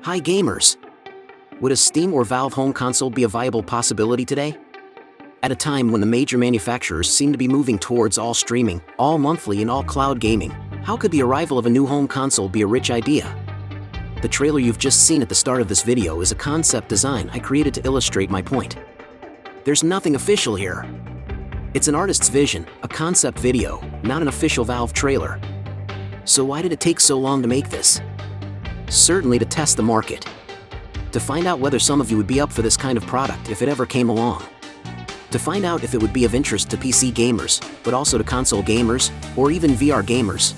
Hi gamers! Would a Steam or Valve home console be a viable possibility today? At a time when the major manufacturers seem to be moving towards all streaming, all monthly and all cloud gaming, how could the arrival of a new home console be a rich idea? The trailer you've just seen at the start of this video is a concept design I created to illustrate my point. There's nothing official here. It's an artist's vision, a concept video, not an official Valve trailer. So why did it take so long to make this? Certainly to test the market. To find out whether some of you would be up for this kind of product if it ever came along. To find out if it would be of interest to PC gamers, but also to console gamers, or even VR gamers.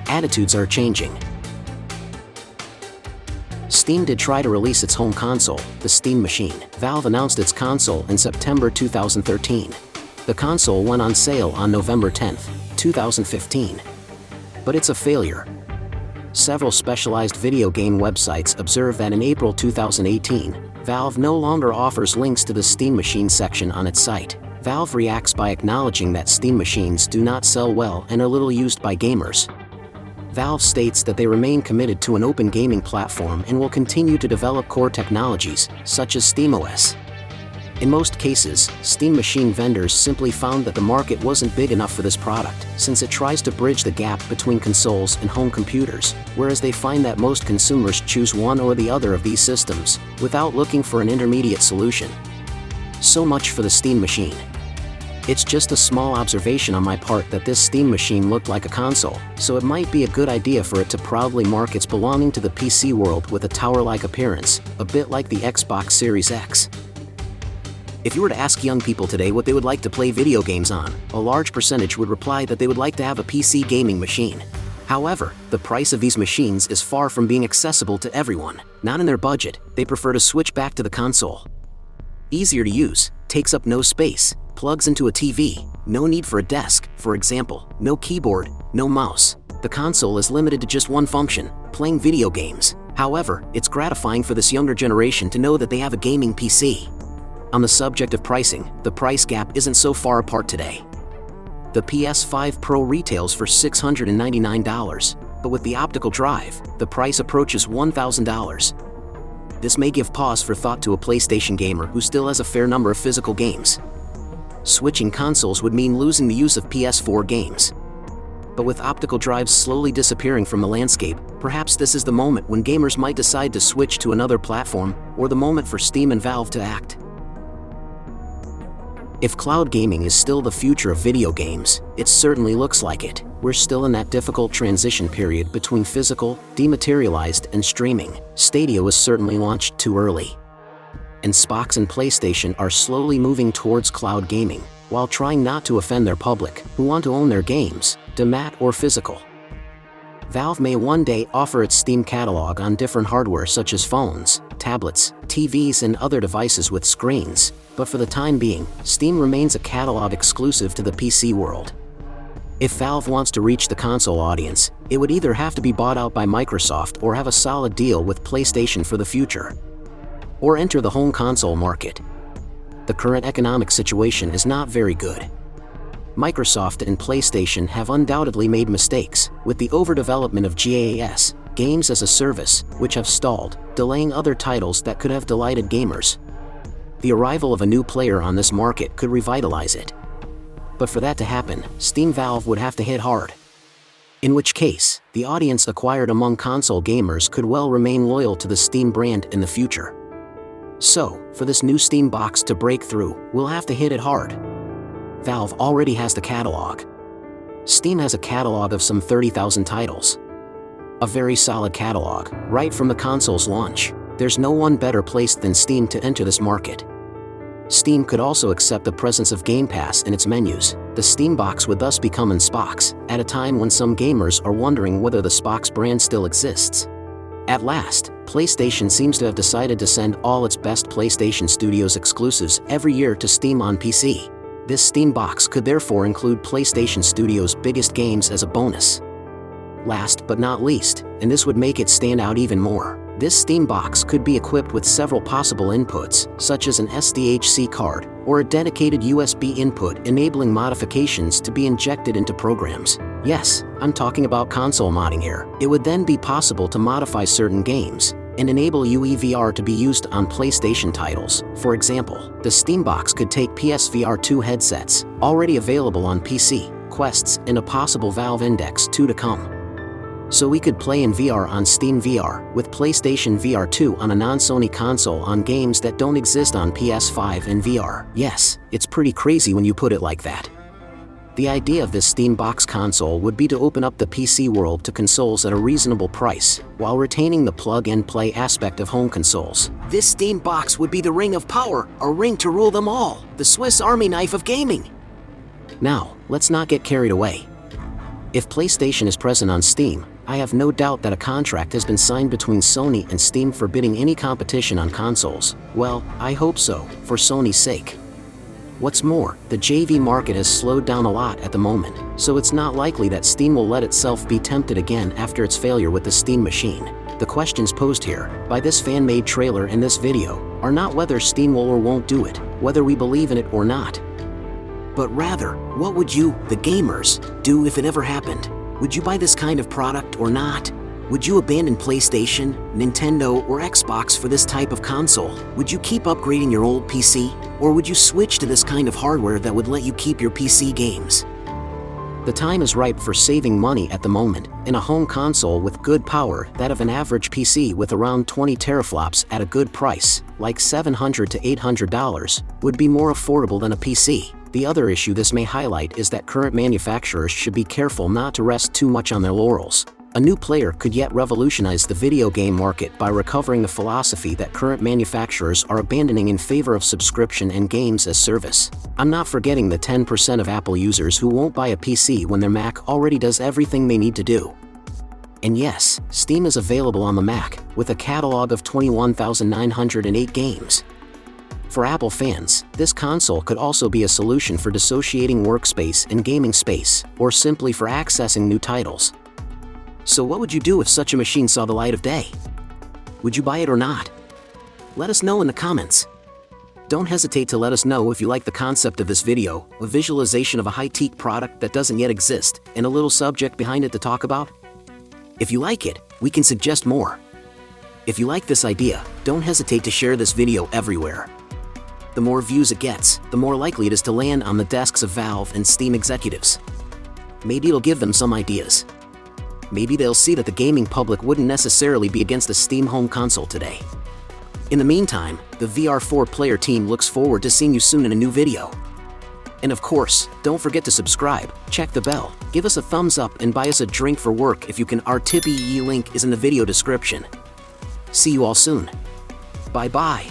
Attitudes are changing. Steam did try to release its home console, the Steam Machine. Valve announced its console in September 2013. The console went on sale on November 10, 2015. But it's a failure. Several specialized video game websites observe that in April 2018, Valve no longer offers links to the Steam Machine section on its site. Valve reacts by acknowledging that Steam machines do not sell well and are little used by gamers. Valve states that they remain committed to an open gaming platform and will continue to develop core technologies, such as SteamOS. In most cases, Steam Machine vendors simply found that the market wasn't big enough for this product, since it tries to bridge the gap between consoles and home computers, whereas they find that most consumers choose one or the other of these systems, without looking for an intermediate solution. So much for the Steam Machine. It's just a small observation on my part that this Steam Machine looked like a console, so it might be a good idea for it to proudly mark its belonging to the PC world with a tower-like appearance, a bit like the Xbox Series X. If you were to ask young people today what they would like to play video games on, a large percentage would reply that they would like to have a PC gaming machine. However, the price of these machines is far from being accessible to everyone. Not in their budget, they prefer to switch back to the console. Easier to use, takes up no space, plugs into a TV, no need for a desk, for example, no keyboard, no mouse. The console is limited to just one function, playing video games. However, it's gratifying for this younger generation to know that they have a gaming PC. On the subject of pricing, the price gap isn't so far apart today. The PS5 Pro retails for $699, but with the optical drive, the price approaches $1,000. This may give pause for thought to a PlayStation gamer who still has a fair number of physical games. Switching consoles would mean losing the use of PS4 games. But with optical drives slowly disappearing from the landscape, perhaps this is the moment when gamers might decide to switch to another platform, or the moment for Steam and Valve to act. If cloud gaming is still the future of video games, it certainly looks like it. We're still in that difficult transition period between physical, dematerialized, and streaming. Stadia was certainly launched too early. And Xbox and PlayStation are slowly moving towards cloud gaming, while trying not to offend their public, who want to own their games, demat or physical. Valve may one day offer its Steam catalog on different hardware such as phones, tablets, TVs, and other devices with screens, but for the time being, Steam remains a catalog exclusive to the PC world. If Valve wants to reach the console audience, it would either have to be bought out by Microsoft or have a solid deal with PlayStation for the future, or enter the home console market. The current economic situation is not very good. Microsoft and PlayStation have undoubtedly made mistakes with the overdevelopment of GaaS, games as a service, which have stalled, delaying other titles that could have delighted gamers. The arrival of a new player on this market could revitalize it. But for that to happen, Steam Valve would have to hit hard. In which case, the audience acquired among console gamers could well remain loyal to the Steam brand in the future. So, for this new Steam box to break through, we'll have to hit it hard. Valve already has the catalog. Steam has a catalog of some 30,000 titles. A very solid catalog, right from the console's launch. There's no one better placed than Steam to enter this market. Steam could also accept the presence of Game Pass in its menus. The Steam box would thus become an Xbox, at a time when some gamers are wondering whether the Xbox brand still exists. At last, PlayStation seems to have decided to send all its best PlayStation Studios exclusives every year to Steam on PC. This Steam box could therefore include PlayStation Studios' biggest games as a bonus. Last but not least, and this would make it stand out even more, this Steam box could be equipped with several possible inputs, such as an SDHC card, or a dedicated USB input enabling modifications to be injected into programs. Yes, I'm talking about console modding here. It would then be possible to modify certain games, and enable UEVR to be used on PlayStation titles. For example, the Steam box could take PSVR 2 headsets, already available on PC, Quests, and a possible Valve Index 2 to come. So we could play in VR on Steam VR, with PlayStation VR 2 on a non-Sony console on games that don't exist on PS5 and VR. Yes, it's pretty crazy when you put it like that. The idea of this Steam box console would be to open up the PC world to consoles at a reasonable price, while retaining the plug-and-play aspect of home consoles. This Steam box would be the ring of power, a ring to rule them all, the Swiss Army knife of gaming. Now, let's not get carried away. If PlayStation is present on Steam, I have no doubt that a contract has been signed between Sony and Steam forbidding any competition on consoles. Well, I hope so, for Sony's sake. What's more, the JV market has slowed down a lot at the moment, so it's not likely that Steam will let itself be tempted again after its failure with the Steam machine. The questions posed here, by this fan-made trailer and this video, are not whether Steam will or won't do it, whether we believe in it or not. But rather, what would you, the gamers, do if it ever happened? Would you buy this kind of product or not? Would you abandon PlayStation, Nintendo, or Xbox for this type of console? Would you keep upgrading your old PC? Or would you switch to this kind of hardware that would let you keep your PC games? The time is ripe for saving money at the moment, and a home console with good power, that of an average PC with around 20 teraflops at a good price, like $700 to $800, would be more affordable than a PC. The other issue this may highlight is that current manufacturers should be careful not to rest too much on their laurels. A new player could yet revolutionize the video game market by recovering the philosophy that current manufacturers are abandoning in favor of subscription and games as service. I'm not forgetting the 10% of Apple users who won't buy a PC when their Mac already does everything they need to do. And yes, Steam is available on the Mac, with a catalog of 21,908 games. For Apple fans, this console could also be a solution for dissociating workspace and gaming space, or simply for accessing new titles. So what would you do if such a machine saw the light of day? Would you buy it or not? Let us know in the comments. Don't hesitate to let us know if you like the concept of this video, a visualization of a high-tech product that doesn't yet exist, and a little subject behind it to talk about. If you like it, we can suggest more. If you like this idea, don't hesitate to share this video everywhere. The more views it gets, the more likely it is to land on the desks of Valve and Steam executives. Maybe it'll give them some ideas. Maybe they'll see that the gaming public wouldn't necessarily be against a Steam home console today. In the meantime, the VR4 player team looks forward to seeing you soon in a new video. And of course, don't forget to subscribe, check the bell, give us a thumbs up and buy us a drink for work if you can. Our Tipeee link is in the video description. See you all soon. Bye-bye.